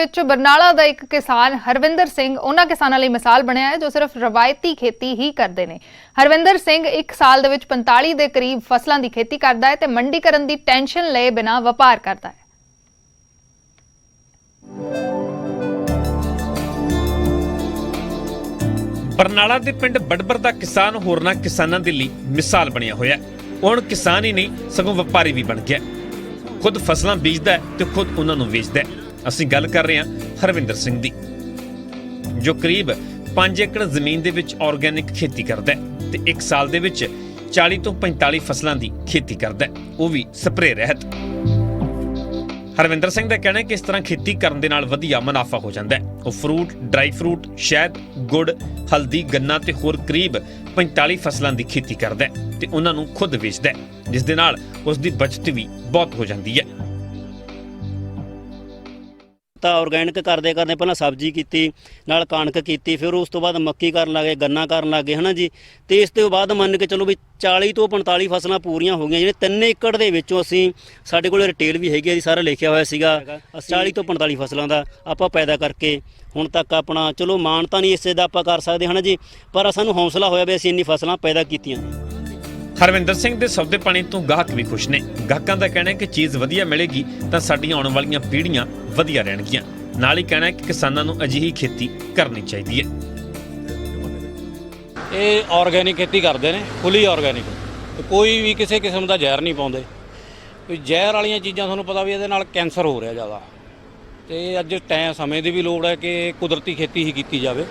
ਵਿੱਚ ਬਰਨਾਲਾ ਦਾ ਇੱਕ ਕਿਸਾਨ ਹਰਵਿੰਦਰ ਸਿੰਘ ਉਹਨਾਂ ਕਿਸਾਨਾਂ ਲਈ ਮਿਸਾਲ ਬਣਿਆ ਹੈ ਜੋ ਸਿਰਫ ਰਵਾਇਤੀ ਖੇਤੀ ਹੀ ਕਰਦੇ ਨੇ। ਹਰਵਿੰਦਰ ਸਿੰਘ ਇੱਕ ਸਾਲ ਦੇ ਵਿੱਚ 45 ਦੇ ਕਰੀਬ ਫਸਲਾਂ ਦੀ ਖੇਤੀ ਕਰਦਾ ਹੈ ਤੇ ਮੰਡੀਕਰਨ ਦੀ ਟੈਨਸ਼ਨ ਲਏ ਬਿਨਾਂ ਵਪਾਰ ਕਰਦਾ ਹੈ। ਬਰਨਾਲਾ ਦੇ ਪਿੰਡ ਬੜਬਰ ਦਾ ਕਿਸਾਨ ਹੋਰਨਾਂ ਕਿਸਾਨਾਂ ਦੇ ਲਈ ਮਿਸਾਲ ਬਣਿਆ ਹੋਇਆ। ਹੁਣ ਕਿਸਾਨ ਹੀ ਨਹੀਂ ਸਗੋਂ ਵਪਾਰੀ ਵੀ ਬਣ ਗਿਆ। खुद फसलां बीजदा है ते खुद उन्हां नूं वेचदा है। असीं गल कर रहे हां हरविंदर सिंह दी, जो करीब 5 एकड़ ਜ਼ਮੀਨ ਦੇ ਵਿੱਚ ਆਰਗੈਨਿਕ ਖੇਤੀ ਕਰਦਾ ਹੈ ਤੇ ਇੱਕ ਸਾਲ ਦੇ ਵਿੱਚ 40 ਤੋਂ 45 ਫਸਲਾਂ ਦੀ ਖੇਤੀ ਕਰਦਾ ਹੈ, ਉਹ ਵੀ ਸਪਰੇਅ ਰਹਿਤ। ਹਰਵਿੰਦਰ ਸਿੰਘ ਦਾ ਕਹਿਣਾ ਹੈ ਕਿ ਇਸ ਤਰ੍ਹਾਂ ਖੇਤੀ ਕਰਨ ਦੇ ਨਾਲ ਵਧੀਆ ਮੁਨਾਫਾ ਹੋ ਜਾਂਦਾ ਹੈ। ਉਹ ਫਰੂਟ, ਡਰਾਈ ਫਰੂਟ, ਸ਼ਹਿਦ, ਗੁੜ, ਹਲਦੀ, ਗੰਨਾ ਤੇ ਹੋਰ ਕਰੀਬ 45 ਫਸਲਾਂ ਦੀ ਖੇਤੀ ਕਰਦਾ ਹੈ ਤੇ ਉਹਨਾਂ ਨੂੰ ਖੁਦ ਵੇਚਦਾ ਹੈ, ਜਿਸ ਦੇ ਨਾਲ ਉਸ ਦੀ ਬਚਤ ਵੀ ਬਹੁਤ ਹੋ ਜਾਂਦੀ ਹੈ। ਤਾਂ ਆਰਗੈਨਿਕ ਕਰਦੇ ਪਹਿਲਾਂ ਸਬਜ਼ੀ ਕੀਤੀ, ਨਾਲ ਕਣਕ ਕੀਤੀ, ਫਿਰ ਉਸ ਤੋਂ ਬਾਅਦ ਮੱਕੀ ਕਰਨ ਲੱਗੇ, ਗੰਨਾ ਕਰਨ ਲੱਗੇ, ਹਨਾ ਜੀ। ਤੇ ਇਸ ਤੋਂ ਬਾਅਦ ਮੰਨ ਕੇ ਚਲੋ ਵੀ 40 ਤੋਂ 45 ਫਸਲਾਂ ਪੂਰੀਆਂ ਹੋ ਗਈਆਂ। ਜਿਹੜੇ 3 ਏਕੜ ਦੇ ਵਿੱਚੋਂ ਅਸੀਂ ਸਾਡੇ ਕੋਲ ਰਿਟੇਲ ਵੀ ਹੈਗੀ ਆ ਜੀ, ਸਾਰਾ ਲਿਖਿਆ ਹੋਇਆ ਸੀਗਾ। 40 ਤੋਂ 45 ਫਸਲਾਂ ਦਾ ਆਪਾਂ ਪੈਦਾ ਕਰਕੇ ਹੁਣ ਤੱਕ ਆਪਣਾ ਚਲੋ ਮਾਣ ਤਾਂ ਨਹੀਂ ਇਸੇ ਦਾ ਆਪਾਂ ਕਰ ਸਕਦੇ, ਹਨਾ ਜੀ, ਪਰ ਸਾਨੂੰ ਹੌਸਲਾ ਹੋਇਆ ਵੀ ਅਸੀਂ ਇੰਨੀ ਫਸਲਾਂ ਪੈਦਾ ਕੀਤੀਆਂ। ਹਰਵਿੰਦਰ ਸਿੰਘ ਦੇ ਸੌਦੇ ਪਾਣੀ ਤੋਂ ਗਾਹਕ ਵੀ ਖੁਸ਼ ਨੇ। ਗਾਹਕਾਂ ਦਾ ਕਹਿਣਾ ਹੈ ਕਿ ਚੀਜ਼ ਵਧੀਆ ਮਿਲੇਗੀ ਤਾਂ ਸਾਡੀਆਂ ਆਉਣ ਵਾਲੀਆਂ ਪੀੜ੍ਹੀਆਂ ਵਧੀਆ ਰਹਿਣਗੀਆਂ। ਨਾਲ ਹੀ ਕਹਿਣਾ ਹੈ ਕਿ ਕਿਸਾਨਾਂ ਨੂੰ ਅਜਿਹੀ ਖੇਤੀ ਕਰਨੀ ਚਾਹੀਦੀ ਹੈ। ਇਹ ਆਰਗੈਨਿਕ ਖੇਤੀ ਕਰਦੇ ਨੇ, ਫੁੱਲੀ ਆਰਗੈਨਿਕ, ਕੋਈ ਵੀ ਕਿਸੇ ਕਿਸਮ ਦਾ ਜ਼ਹਿਰ ਨਹੀਂ ਪਾਉਂਦੇ। ਕੋਈ ਜ਼ਹਿਰ ਵਾਲੀਆਂ ਚੀਜ਼ਾਂ ਤੁਹਾਨੂੰ ਪਤਾ ਵੀ ਇਹਦੇ ਨਾਲ ਕੈਂਸਰ ਹੋ ਰਿਹਾ ਜ਼ਿਆਦਾ, ਤੇ ਅੱਜ ਸਮੇਂ ਦੀ ਵੀ ਲੋੜ ਹੈ ਕਿ ਕੁਦਰਤੀ ਖੇਤੀ ਹੀ ਕੀਤੀ ਜਾਵੇ।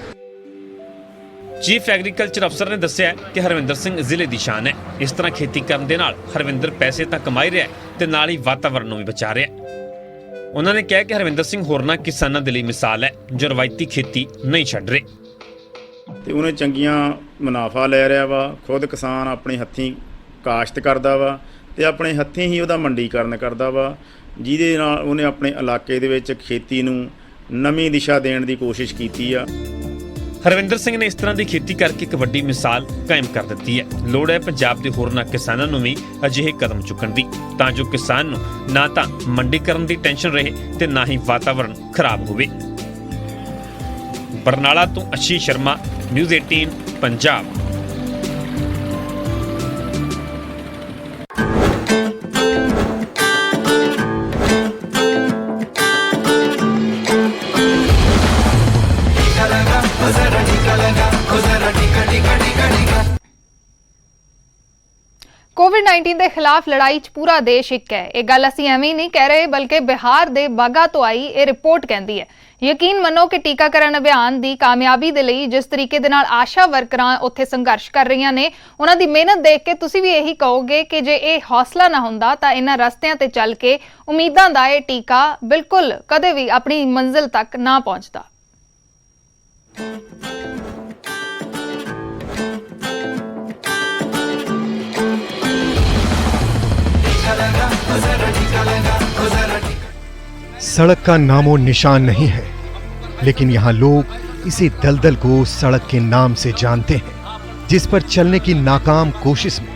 ਚੀਫ ਐਗਰੀਕਲਚਰ ਅਫਸਰ ਨੇ ਦੱਸਿਆ ਕਿ ਹਰਵਿੰਦਰ ਸਿੰਘ ਜ਼ਿਲ੍ਹੇ ਦੀ ਸ਼ਾਨ ਹੈ। ਇਸ ਤਰ੍ਹਾਂ ਖੇਤੀ ਕਰਨ ਦੇ ਨਾਲ ਹਰਵਿੰਦਰ ਪੈਸੇ ਤਾਂ ਕਮਾ ਹੀ ਰਿਹਾ ਤੇ ਨਾਲ ਹੀ ਵਾਤਾਵਰਣ ਨੂੰ ਵੀ ਬਚਾ ਰਿਹਾ। ਉਹਨਾਂ ਨੇ ਕਿਹਾ ਕਿ ਹਰਵਿੰਦਰ ਸਿੰਘ ਹੋਰਨਾਂ ਕਿਸਾਨਾਂ ਦੇ ਲਈ ਮਿਸਾਲ ਹੈ ਜੋ ਰਵਾਇਤੀ ਖੇਤੀ ਨਹੀਂ ਛੱਡ ਰਹੇ ਤੇ ਉਹਨੇ ਚੰਗੀਆਂ ਮੁਨਾਫਾ ਲੈ ਰਿਹਾ ਵਾ। ਖੁਦ ਕਿਸਾਨ ਆਪਣੇ ਹੱਥੀਂ ਕਾਸ਼ਤ ਕਰਦਾ ਵਾ ਤੇ ਆਪਣੇ ਹੱਥੀਂ ਹੀ ਉਹਦਾ ਮੰਡੀਕਰਨ ਕਰਦਾ ਵਾ, ਜਿਹਦੇ ਨਾਲ ਉਹਨੇ ਆਪਣੇ ਇਲਾਕੇ ਦੇ ਵਿੱਚ ਖੇਤੀ ਨੂੰ ਨਵੀਂ ਦਿਸ਼ਾ ਦੇਣ ਦੀ ਕੋਸ਼ਿਸ਼ ਕੀਤੀ ਆ। ਹਰਵਿੰਦਰ ਸਿੰਘ ਨੇ ਇਸ ਤਰ੍ਹਾਂ ਦੀ ਖੇਤੀ ਕਰਕੇ ਇੱਕ ਵੱਡੀ ਮਿਸਾਲ ਕਾਇਮ ਕਰ ਦਿੱਤੀ ਹੈ। ਲੋੜ ਹੈ ਪੰਜਾਬ ਦੇ ਹੋਰਨਾਂ ਕਿਸਾਨਾਂ ਨੂੰ ਵੀ ਅਜਿਹੇ ਕਦਮ ਚੁੱਕਣ ਦੀ, ਤਾਂ ਜੋ ਕਿਸਾਨ ਨੂੰ ਨਾ ਤਾਂ ਮੰਡੀਕਰਨ ਦੀ ਟੈਨਸ਼ਨ ਰਹੇ ਤੇ ਨਾ ਹੀ ਵਾਤਾਵਰਣ ਖਰਾਬ ਹੋਵੇ। ਬਰਨਾਲਾ ਤੋਂ ਅਸ਼ੀਸ਼ ਸ਼ਰਮਾ, ਨਿਊਜ਼ 18 ਪੰਜਾਬ। कोविड-19 के खिलाफ लड़ाई च पूरा देश एक है। ये गल असीं एवें नहीं कह रहे, बल्कि बिहार के बाघा तो आई ये रिपोर्ट कहती है। यकीन मनो कि टीकाकरण अभियान की कामयाबी दे लई जिस तरीके दे नाल आशा वर्करां उत्थे संघर्ष कर रही ने, उन्हां दी मेहनत देख के तुसीं भी यही कहोगे कि जे ये हौसला ना हुंदा तां इन्हां रस्तियां ते चल के उम्मीदां दा ये टीका बिल्कुल कदे भी अपनी मंजिल तक ना पहुंचदा। सड़क का नामो निशान नहीं है, लेकिन यहाँ लोग इसी दलदल को सड़क के नाम से जानते हैं, जिस पर चलने की नाकाम कोशिश में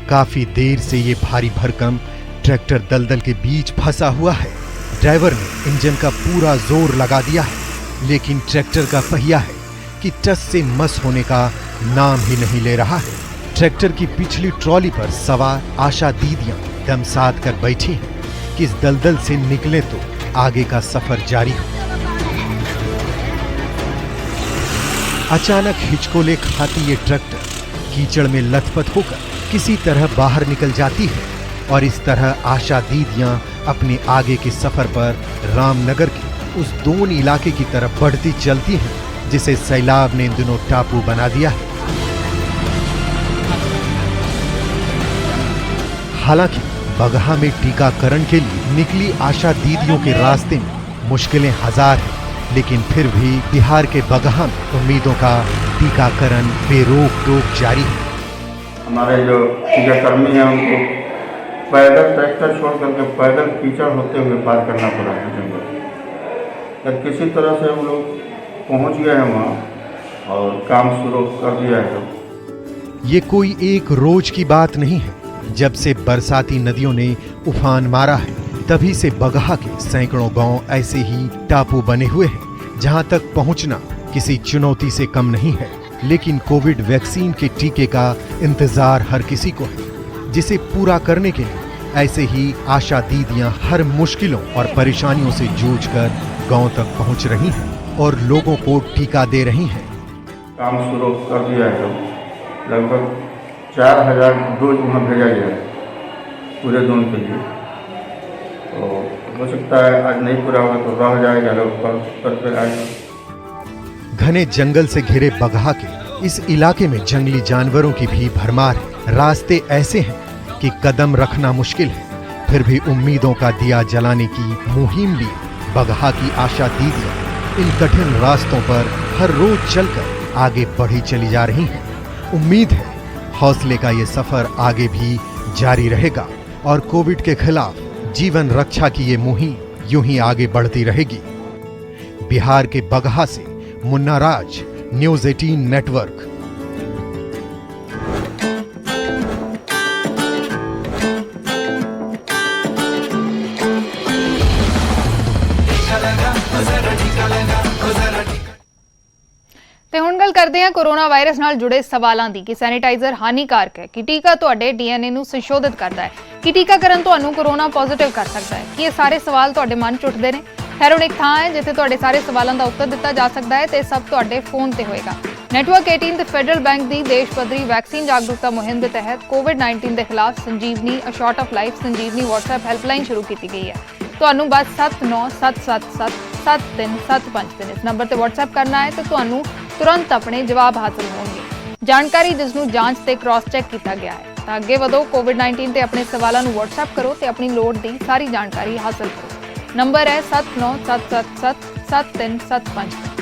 काफी देर से ये भारी भरकम ट्रैक्टर दलदल के बीच फंसा हुआ है। ड्राइवर ने इंजन का पूरा जोर लगा दिया है, लेकिन ट्रैक्टर का पहिया है कि टस से मस होने का नाम ही नहीं ले रहा है। ट्रैक्टर की पिछली ट्रॉली पर सवार आशा दीदियां दम साध कर बैठी हैं कि इस दलदल से निकले तो आगे का सफर जारी हो। अचानक हिचकोले खाती ये ट्रैक्टर कीचड़ में लथपथ होकर किसी तरह बाहर निकल जाती है और इस तरह आशा दीदियां अपने आगे के सफर पर रामनगर के उस दोन इलाके की तरफ बढ़ती चलती हैं जिसे सैलाब ने इन दिनों टापू बना दिया है। हालांकि बगहा में टीकाकरण के लिए निकली आशा दीदियों के रास्ते में मुश्किलें हजार हैं, लेकिन फिर भी बिहार के बगहा में उम्मीदों का टीकाकरण बेरोक टोक जारी है। हमारे जो टीकाकर्मी हैं उनको पैदल ट्रैक्टर छोड़ करके पैदल कीचड़ होते हुए पार करना पड़ा है जंगल। किसी तरह से हम लोग पहुंच गए हैं वहाँ और काम शुरू कर दिया है। ये कोई एक रोज की बात नहीं है। जब से बरसाती नदियों ने उफान मारा है, तभी से बगहा के सैकड़ों गांव ऐसे ही टापू बने हुए हैं जहां तक पहुंचना किसी चुनौती से कम नहीं है। लेकिन कोविड वैक्सीन के टीके का इंतजार हर किसी को है, जिसे पूरा करने के लिए ऐसे ही आशा दीदियां हर मुश्किलों और परेशानियों से जूझकर गांव तक पहुंच रही हैं और लोगों को टीका दे रही हैं। काम शुरू कर दिया है, तो लगभग 4000 डोज वहाँ भेजा गया है पूरे जोन के लिए। तो हो सकता है आज नहीं पूरा होगा तो रह जाएगा, लोग कर आएगा। घने जंगल से घिरे बगहा के इस इलाके में जंगली जानवरों की भी भरमार है। रास्ते ऐसे हैं कि कदम रखना मुश्किल है, फिर भी उम्मीदों का दिया जलाने की मुहिम लिए बगहा की आशा दीदियां इन कठिन रास्तों पर हर रोज चलकर आगे बढ़ी चली जा रही हैं। उम्मीद है हौसले का ये सफर आगे भी जारी रहेगा और कोविड के खिलाफ जीवन रक्षा की ये मुहिम यूं ही आगे बढ़ती रहेगी। बिहार के बगहा से मुन्ना राज, न्यूज़ 18 नेटवर्क। ਤੇ ਹੁਣ ਗੱਲ ਕਰਦੇ ਹਾਂ ਕੋਰੋਨਾ ਵਾਇਰਸ ਨਾਲ ਜੁੜੇ ਸਵਾਲਾਂ ਦੀ ਕਿ ਸੈਨੀਟਾਈਜ਼ਰ ਹਾਨੀਕਾਰਕ ਹੈ, ਕਿ ਟੀਕਾ ਤੁਹਾਡੇ ਡੀਐਨਏ ਨੂੰ ਸੰਸ਼ੋਧਿਤ ਕਰਦਾ ਹੈ, ਕਿ ਟੀਕਾਕਰਨ ਤੁਹਾਨੂੰ ਕੋਰੋਨਾ ਪੋਜ਼ਿਟਿਵ ਕਰ ਸਕਦਾ ਹੈ। ਕਿ ਇਹ ਸਾਰੇ ਸਵਾਲ ਤੁਹਾਡੇ ਮਨ 'ਚ ਉੱਠਦੇ ਨੇ? ਖੈਰ ਹੁਣ ਇੱਕ ਥਾਂ ਹੈ ਜਿੱਥੇ ਤੁਹਾਡੇ ਸਾਰੇ ਸਵਾਲਾਂ ਦਾ ਉੱਤਰ ਦਿੱਤਾ ਜਾ ਸਕਦਾ ਹੈ ਤੇ ਸਭ ਤੁਹਾਡੇ ਫੋਨ ਤੇ ਹੋਏਗਾ। ਨੈਟਵਰਕ 18 ਤੇ ਫੈਡਰਲ ਬੈਂਕ ਦੀ ਦੇਸ਼ ਪੱਧਰੀ ਵੈਕਸੀਨ ਜਾਗਰੂਕਤਾ ਮੁਹਿੰਮ ਦੇ ਤਹਿਤ ਕੋਵਿਡ-19 ਦੇ ਖਿਲਾਫ Sanjeevani a shot of life Sanjeevani WhatsApp helpline ਸ਼ੁਰੂ ਕੀਤੀ ਗਈ ਹੈ। ਤੁਹਾਨੂੰ ਬਸ 7977773753 ਇਸ ਨੰਬਰ ਤੇ WhatsApp ਕਰਨਾ ਹੈ ਤੇ ਤੁਹਾਨੂੰ तुरंत अपने जवाब हासिल होंगे। जानकारी जिसनूं जांच ते क्रॉस चैक किया गया है। तो अगे वधो, कोविड-19 ते अपने सवालों नूं WhatsApp करो ते अपनी लोड़ दी सारी जानकारी हासिल करो। नंबर है 7977773753।